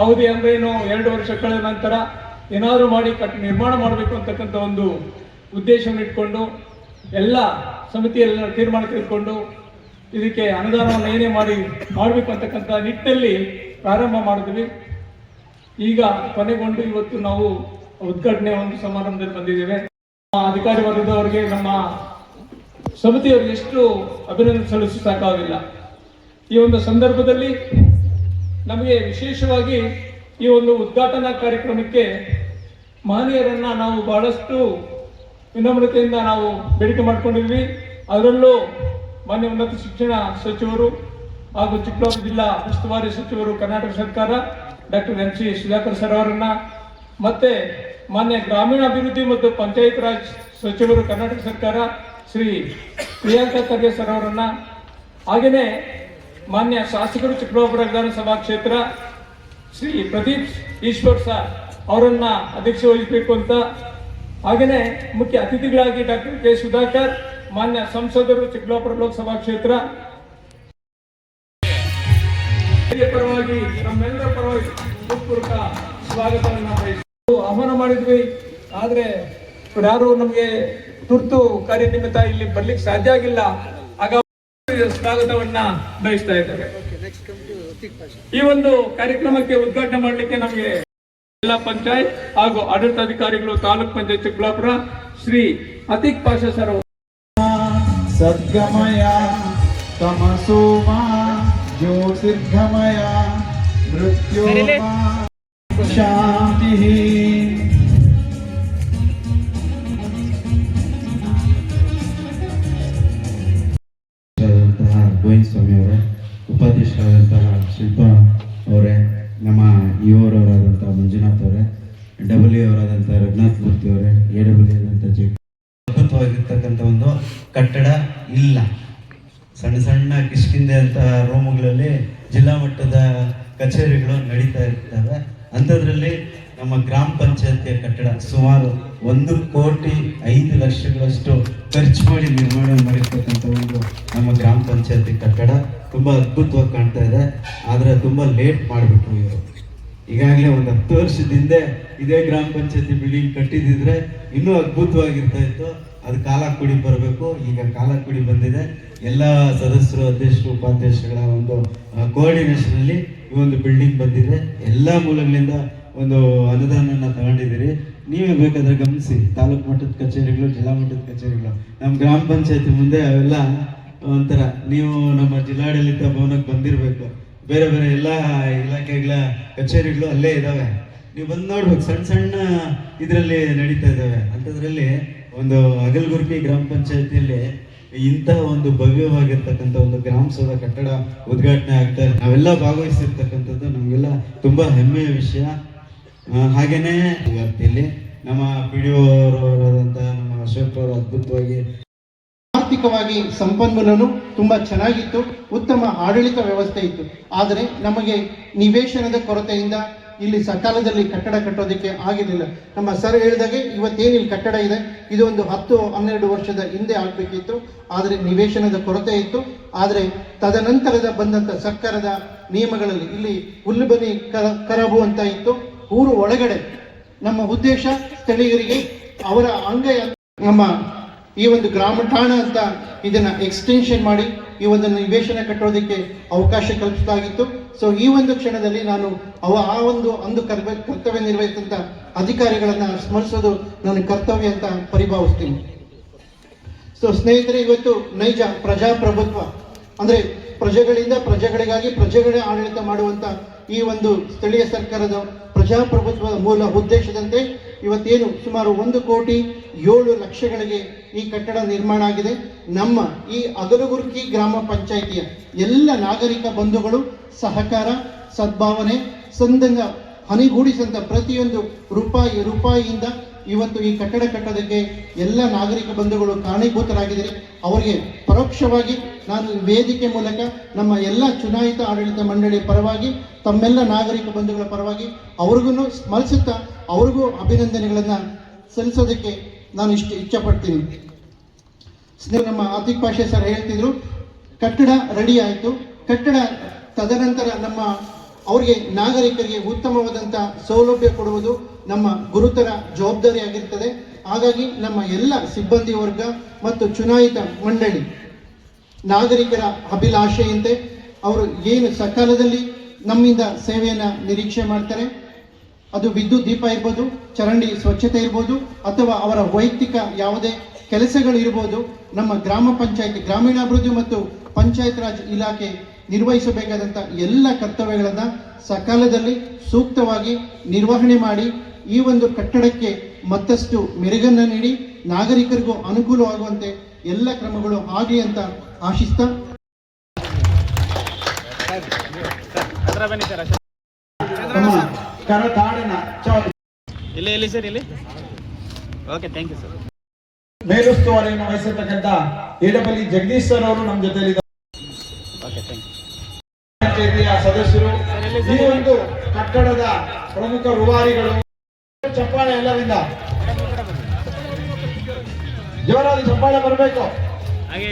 ಅವಧಿ ಅಂದ್ರೇನು 2 ವರ್ಷ ಕಳೆದ ನಂತರ ಏನಾದರೂ ಮಾಡಿ ನಿರ್ಮಾಣ ಮಾಡಬೇಕು ಅಂತಕ್ಕಂಥ ಒಂದು ಉದ್ದೇಶವನ್ನು ಇಟ್ಕೊಂಡು ಎಲ್ಲ ಸಮಿತಿಯೆಲ್ಲ ತೀರ್ಮಾನ ತೆಗೆದುಕೊಂಡು ಇದಕ್ಕೆ ಅನುದಾನವನ್ನು ಏನೇ ಮಾಡಬೇಕು ಅಂತಕ್ಕಂಥ ನಿಟ್ಟಿನಲ್ಲಿ ಪ್ರಾರಂಭ ಮಾಡಿದ್ವಿ. ಈಗ ಕೊನೆಗೊಂಡು ಇವತ್ತು ನಾವು ಉದ್ಘಾಟನೆ ಒಂದು ಸಮಾರಂಭದಲ್ಲಿ ಬಂದಿದ್ದೇವೆ. ಅಧಿಕಾರಿ ವರ್ಗದವರಿಗೆ, ನಮ್ಮ ಸಮಿತಿಯವರಿಗೆ ಎಷ್ಟು ಅಭಿನಂದನೆ ಸಲ್ಲಿಸಿ ಸಾಕಾಗಿಲ್ಲ. ಈ ಒಂದು ಸಂದರ್ಭದಲ್ಲಿ ನಮಗೆ ವಿಶೇಷವಾಗಿ ಈ ಒಂದು ಉದ್ಘಾಟನಾ ಕಾರ್ಯಕ್ರಮಕ್ಕೆ ಮಹನೀಯರನ್ನ ನಾವು ಬಹಳಷ್ಟು ವಿನಮ್ರತೆಯಿಂದ ನಾವು ಬೇಡಿಕೆ ಮಾಡಿಕೊಂಡಿದ್ವಿ. ಅದರಲ್ಲೂ ಮಾನ್ಯ ಉನ್ನತ ಶಿಕ್ಷಣ ಸಚಿವರು ಹಾಗೂ ಚಿಕ್ಕಬಳ್ಳಾಪುರ ಜಿಲ್ಲಾ ಉಸ್ತುವಾರಿ ಸಚಿವರು ಕರ್ನಾಟಕ ಸರ್ಕಾರ ಡಾಕ್ಟರ್ MC ಸುಧಾಕರ್ ಸರ್ ಅವರನ್ನ, ಮತ್ತೆ ಮಾನ್ಯ ಗ್ರಾಮೀಣಾಭಿವೃದ್ಧಿ ಮತ್ತು ಪಂಚಾಯತ್ ರಾಜ್ ಸಚಿವರು ಕರ್ನಾಟಕ ಸರ್ಕಾರ ಶ್ರೀ ಪ್ರಿಯಾಂಕಾ ಖರ್ಗೆ ಸರ್ ಅವರನ್ನ, ಹಾಗೆಯೇ ಮಾನ್ಯ ಶಾಸಕರು ಚಿಕ್ಕಬಳ್ಳಾಪುರ ವಿಧಾನಸಭಾ ಕ್ಷೇತ್ರ ಶ್ರೀ ಪ್ರದೀಪ್ ಈಶ್ವರ್ ಸರ್ ಅವರನ್ನ ಅಧ್ಯಕ್ಷ ವಹಿಸಬೇಕು ಅಂತ, ಹಾಗೆಯೇ ಮುಖ್ಯ ಅತಿಥಿಗಳಾಗಿ ಡಾಕ್ಟರ್ K ಸುಧಾಕರ್, ಮಾನ್ಯ ಸಂಸದರು ಚಿಕ್ಕಬಳ್ಳಾಪುರ ಲೋಕಸಭಾ ಕ್ಷೇತ್ರ ಪರವಾಗಿ ನಮ್ಮೆಲ್ಲರ ಪರವಾಗಿ ಹೃತ್ಪೂರ್ವಕ ಸ್ವಾಗತವನ್ನು ಆಹ್ವಾನ ಮಾಡಿದ್ವಿ. ಆದ್ರೆ ಯಾರು ನಮಗೆ ತುರ್ತು ಕಾರ್ಯನಿಮಿತ್ತ ಇಲ್ಲಿ ಬರ್ಲಿಕ್ಕೆ ಸಾಧ್ಯ ಆಗಿಲ್ಲ. ಹಾಗಾಗಿ ಸ್ವಾಗತವನ್ನ ಬಯಸ್ತಾ ಇದ್ದಾರೆ. ಈ ಒಂದು ಕಾರ್ಯಕ್ರಮಕ್ಕೆ ಉದ್ಘಾಟನೆ ಮಾಡಲಿಕ್ಕೆ ನಮಗೆ ಜಿಲ್ಲಾ ಪಂಚಾಯತ್ ಹಾಗೂ ಆಡಳಿತಾಧಿಕಾರಿಗಳು ತಾಲೂಕ್ ಪಂಚಾಯತ್ ಚಿಕ್ಕಬಳ್ಳಾಪುರ ಶ್ರೀ ಅತೀಕ್ ಪಾಷಾ ಸರ್ ಸದ್ಗಮಯ ತಮಸೋಮ ಜ್ಯೋತಿರ್ಗಮಯ ಮೃತ್ಯೋರ್ಮಾ ಶಾಂತಿ. ಗೋವಿಂದ ಸ್ವಾಮಿ ಅವರೇ, ಉಪಾಧ್ಯಕ್ಷರಾದಂತಹ ಶಿಲ್ಪಾ ಅವರೇ, ನಮ್ಮ ಇವರವರಾದಂತಹ ಮಂಜುನಾಥ್ ಅವರೇ, ಡಬ್ಲ್ಯೂ ಅವರಾದಂತಹ ರಘುನಾಥ್ ಮೂರ್ತಿ ಅವರೇ, AW ಆದಂತಹ ಅದ್ಭುತವಾಗಿರ್ತಕ್ಕಂಥ ಒಂದು ಕಟ್ಟಡ ಇಲ್ಲ. ಸಣ್ಣ ಸಣ್ಣ ಕಿಷ್ಕಿಂದೆ ಅಂತ ರೂಮುಗಳಲ್ಲಿ ಜಿಲ್ಲಾ ಮಟ್ಟದ ಕಚೇರಿಗಳು ನಡೀತಾ ಇರ್ತವೆ. ಅಂಥದ್ರಲ್ಲಿ ನಮ್ಮ ಗ್ರಾಮ ಪಂಚಾಯತಿಯ ಕಟ್ಟಡ ಸುಮಾರು 1,05,00,000ಗಳಷ್ಟು ಖರ್ಚು ಮಾಡಿ ನಿರ್ಮಾಣ ಮಾಡಿರ್ತಕ್ಕಂಥ ಒಂದು ನಮ್ಮ ಗ್ರಾಮ ಪಂಚಾಯತಿ ಕಟ್ಟಡ ತುಂಬ ಅದ್ಭುತವಾಗಿ ಕಾಣ್ತಾ ಇದೆ. ಆದರೆ ತುಂಬ ಲೇಟ್ ಮಾಡಿಬಿಟ್ರು ಇವರು. ಈಗಾಗಲೇ ಒಂದು 10 ವರ್ಷದ ಹಿಂದೆ ಇದೇ ಗ್ರಾಮ ಪಂಚಾಯತಿ ಬಿಲ್ಡಿಂಗ್ ಕಟ್ಟಿದಿದ್ರೆ ಇನ್ನೂ ಅದ್ಭುತವಾಗಿರ್ತಾ ಇತ್ತು. ಅದು ಕಾಲ ಕೂಡಿ ಬರಬೇಕು. ಈಗ ಕಾಲ ಕೂಡಿ ಬಂದಿದೆ. ಎಲ್ಲ ಸದಸ್ಯರು, ಅಧ್ಯಕ್ಷರು, ಉಪಾಧ್ಯಕ್ಷಗಳ ಒಂದು ಕೋಆರ್ಡಿನೇಷನಲ್ಲಿ ಈ ಒಂದು ಬಿಲ್ಡಿಂಗ್ ಬಂದಿದೆ. ಎಲ್ಲ ಮೂಲಗಳಿಂದ ಒಂದು ಅನುದಾನನ ತಗೊಂಡಿದ್ದೀರಿ. ನೀವೇ ಬೇಕಾದ್ರೆ ಗಮನಿಸಿ, ತಾಲೂಕು ಮಟ್ಟದ ಕಚೇರಿಗಳು, ಜಿಲ್ಲಾ ಮಟ್ಟದ ಕಚೇರಿಗಳು, ನಮ್ಮ ಗ್ರಾಮ ಪಂಚಾಯತಿ ಮುಂದೆ ಅವೆಲ್ಲ ಒಂಥರ ನೀವು ನಮ್ಮ ಜಿಲ್ಲಾಡಳಿತ ಭವನಕ್ಕೆ ಬಂದಿರಬೇಕು. ಬೇರೆ ಬೇರೆ ಎಲ್ಲ ಇಲಾಖೆಗಳ ಕಚೇರಿಗಳು ಅಲ್ಲೇ ಇದ್ದಾವೆ. ನೀವು ಬಂದು ನೋಡ್ಬೇಕು, ಸಣ್ಣ ಸಣ್ಣ ಇದರಲ್ಲಿ ನಡೀತಾ ಇದ್ದಾವೆ. ಅಂಥದ್ರಲ್ಲಿ ಒಂದು ಅಗಲಗುರ್ಕಿ ಗ್ರಾಮ ಪಂಚಾಯತಿಯಲ್ಲಿ ಇಂತಹ ಒಂದು ಭವ್ಯವಾಗಿರ್ತಕ್ಕಂಥ ಒಂದು ಗ್ರಾಮ ಸಭಾ ಕಟ್ಟಡ ಉದ್ಘಾಟನೆ ಆಗ್ತಾ ಇದೆ. ನಾವೆಲ್ಲ ಭಾಗವಹಿಸಿರ್ತಕ್ಕಂಥದ್ದು ನಮಗೆಲ್ಲ ತುಂಬ ಹೆಮ್ಮೆಯ ವಿಷಯ. ಹಾಗೇನೆ ವ್ಯಾಪ್ತಿಯಲ್ಲಿ ನಮ್ಮ PDO ಅವರಾದಂತಹ ನಮ್ಮ ಅಶೋಕ್ ಅವರು ಅದ್ಭುತವಾಗಿ ಆರ್ಥಿಕವಾಗಿ ಸಂಪನ್ಮೂಲನು ತುಂಬ ಚೆನ್ನಾಗಿತ್ತು, ಉತ್ತಮ ಆಡಳಿತ ವ್ಯವಸ್ಥೆ ಇತ್ತು. ಆದರೆ ನಮಗೆ ನಿವೇಶನದ ಕೊರತೆಯಿಂದ ಇಲ್ಲಿ ಸಕಾಲದಲ್ಲಿ ಕಟ್ಟಡ ಕಟ್ಟೋದಕ್ಕೆ ಆಗಿರಲಿಲ್ಲ. ನಮ್ಮ ಸರ್ ಹೇಳಿದಾಗೆ ಇವತ್ತೇನಿಲ್ಲಿ ಕಟ್ಟಡ ಇದೆ, ಇದು ಒಂದು 10-12 ವರ್ಷದ ಹಿಂದೆ ಆಗಬೇಕಿತ್ತು. ಆದರೆ ನಿವೇಶನದ ಕೊರತೆ ಇತ್ತು. ಆದರೆ ತದನಂತರದ ಬಂದಂಥ ಸರ್ಕಾರದ ನಿಯಮಗಳಲ್ಲಿ ಇಲ್ಲಿ ಹುಲ್ಲುಬನಿ ಕರಬು ಅಂತ ಇತ್ತು. ಊರು ಒಳಗಡೆ ನಮ್ಮ ಉದ್ದೇಶ ಸ್ಥಳೀಯರಿಗೆ ಅವರ ಅಂಗೈ ನಮ್ಮ ಈ ಒಂದು ಗ್ರಾಮ ಠಾಣ ಅಂತ ಇದನ್ನ ಎಕ್ಸ್ಟೆನ್ಷನ್ ಮಾಡಿ ಈ ಒಂದು ನಿವೇಶನ ಕಟ್ಟೋದಕ್ಕೆ ಅವಕಾಶ ಕಲ್ಪಿಸಲಾಗಿತ್ತು. ಸೊ ಈ ಒಂದು ಕ್ಷಣದಲ್ಲಿ ನಾನು ಅಂದು ಕರ್ತವ್ಯ ನಿರ್ವಹಿಸಿದಂಥ ಅಧಿಕಾರಿಗಳನ್ನ ಸ್ಮರಿಸೋದು ನನ್ನ ಕರ್ತವ್ಯ ಅಂತ ಪರಿಭಾವಿಸ್ತೀನಿ. ಸೊ ಸ್ನೇಹಿತರೆ, ಇವತ್ತು ನೈಜ ಪ್ರಜಾಪ್ರಭುತ್ವ ಅಂದ್ರೆ ಪ್ರಜೆಗಳಿಂದ ಪ್ರಜೆಗಳಿಗಾಗಿ ಪ್ರಜೆಗಳೇ ಆಡಳಿತ ಮಾಡುವಂತ ಈ ಒಂದು ಸ್ಥಳೀಯ ಸರ್ಕಾರದ ಪ್ರಜಾಪ್ರಭುತ್ವದ ಮೂಲ ಉದ್ದೇಶದಂತೆ ಇವತ್ತೇನು ಸುಮಾರು 1,07,00,000ಗಳಿಗೆ ಈ ಕಟ್ಟಡ ನಿರ್ಮಾಣ ಆಗಿದೆ. ನಮ್ಮ ಈ ಅಗಲಗುರ್ಕಿ ಗ್ರಾಮ ಪಂಚಾಯಿತಿಯ ಎಲ್ಲ ನಾಗರಿಕ ಬಂಧುಗಳು ಸಹಕಾರ, ಸದ್ಭಾವನೆ, ಸಂದಂಗ ಹನಿಗೂಡಿಸಿದಂಥ ಪ್ರತಿಯೊಂದು ರೂಪಾಯಿಯಿಂದ ಇವತ್ತು ಈ ಕಟ್ಟಡ ಕಟ್ಟೋದಕ್ಕೆ ಎಲ್ಲ ನಾಗರಿಕ ಬಂಧುಗಳು ಕಾರಣೀಭೂತರಾಗಿದ್ದಾರೆ. ಅವರಿಗೆ ಪರೋಕ್ಷವಾಗಿ ನಾನು ವೇದಿಕೆ ಮೂಲಕ ನಮ್ಮ ಎಲ್ಲ ಚುನಾಯಿತ ಆಡಳಿತ ಮಂಡಳಿ ಪರವಾಗಿ, ತಮ್ಮೆಲ್ಲ ನಾಗರಿಕ ಬಂಧುಗಳ ಪರವಾಗಿ ಅವ್ರಿಗೂ ಸ್ಮರಿಸುತ್ತಾ ಅವ್ರಿಗೂ ಅಭಿನಂದನೆಗಳನ್ನು ಸಲ್ಲಿಸೋದಕ್ಕೆ ನಾನು ಇಚ್ಛಪಡ್ತೀನಿ. ನಮ್ಮ ಅತೀಕ್ ಪಾಷಾ ಸರ್ ಹೇಳ್ತಿದ್ರು, ಕಟ್ಟಡ ರೆಡಿ ಆಯಿತು. ಕಟ್ಟಡ ತದನಂತರ ನಮ್ಮ ಅವರಿಗೆ ನಾಗರಿಕರಿಗೆ ಉತ್ತಮವಾದಂಥ ಸೌಲಭ್ಯ ಕೊಡುವುದು ನಮ್ಮ ಗುರುತರ ಜವಾಬ್ದಾರಿಯಾಗಿರ್ತದೆ. ಹಾಗಾಗಿ ನಮ್ಮ ಎಲ್ಲ ಸಿಬ್ಬಂದಿ ವರ್ಗ ಮತ್ತು ಚುನಾಯಿತ ಮಂಡಳಿ ನಾಗರಿಕರ ಅಭಿಲಾಷೆಯಂತೆ ಅವರು ಏನು ಸಕಾಲದಲ್ಲಿ ನಮ್ಮಿಂದ ಸೇವೆಯನ್ನು ನಿರೀಕ್ಷೆ ಮಾಡ್ತಾರೆ, ಅದು ವಿದ್ಯುತ್ ದೀಪ ಇರ್ಬೋದು, ಚರಂಡಿ ಸ್ವಚ್ಛತೆ ಇರ್ಬೋದು, ಅಥವಾ ಅವರ ವೈಯಕ್ತಿಕ ಯಾವುದೇ ಕೆಲಸಗಳಿರ್ಬೋದು, ನಮ್ಮ ಗ್ರಾಮ ಪಂಚಾಯತಿ ಗ್ರಾಮೀಣಾಭಿವೃದ್ಧಿ ಮತ್ತು ಪಂಚಾಯತ್ ರಾಜ್ ಇಲಾಖೆ ನಿರ್ವಹಿಸಬೇಕಾದಂಥ ಎಲ್ಲ ಕರ್ತವ್ಯಗಳನ್ನು ಸಕಾಲದಲ್ಲಿ ಸೂಕ್ತವಾಗಿ ನಿರ್ವಹಣೆ ಮಾಡಿ ಈ ಒಂದು ಕಟ್ಟಡಕ್ಕೆ ಮತ್ತಷ್ಟು ಮೆರುಗನ್ನು ನೀಡಿ ನಾಗರಿಕರಿಗೂ ಅನುಕೂಲವಾಗುವಂತೆ ಎಲ್ಲ ಕ್ರಮಗಳು ಆಗಲಿ ಅಂತ ಆಶಿಸ್ತಾ ನಮ್ಮ ಕರತಾಡಿನ ಇಲ್ಲಿ ಸರ್ ಇಲ್ಲಿ ಓಕೆ ಥ್ಯಾಂಕ್ ಯು ಸರ್. ಮೇಲುಸ್ತುವಾರಿಯನ್ನು ವಹಿಸಿರ್ತಕ್ಕಂಥ ಎಡಬಲಿ ಜಗದೀಶ್ ಸರ್ ಅವರು ನಮ್ಮ ಜೊತೆಲಿ ಓಕೆ ಥ್ಯಾಂಕ್ ಯು. ಪಂಚಾಯತಿಯ ಸದಸ್ಯರು, ಈ ಒಂದು ಕಟ್ಟಡದ ಪ್ರಮುಖ ರೂವಾರಿಗಳು, ಚಪ್ಪಾಳೆ ಎಲ್ಲರಿಂದ ಜೋರಾಗಿ ಚಪ್ಪಾಳೆ ಬರಬೇಕು. ಹಾಗೆ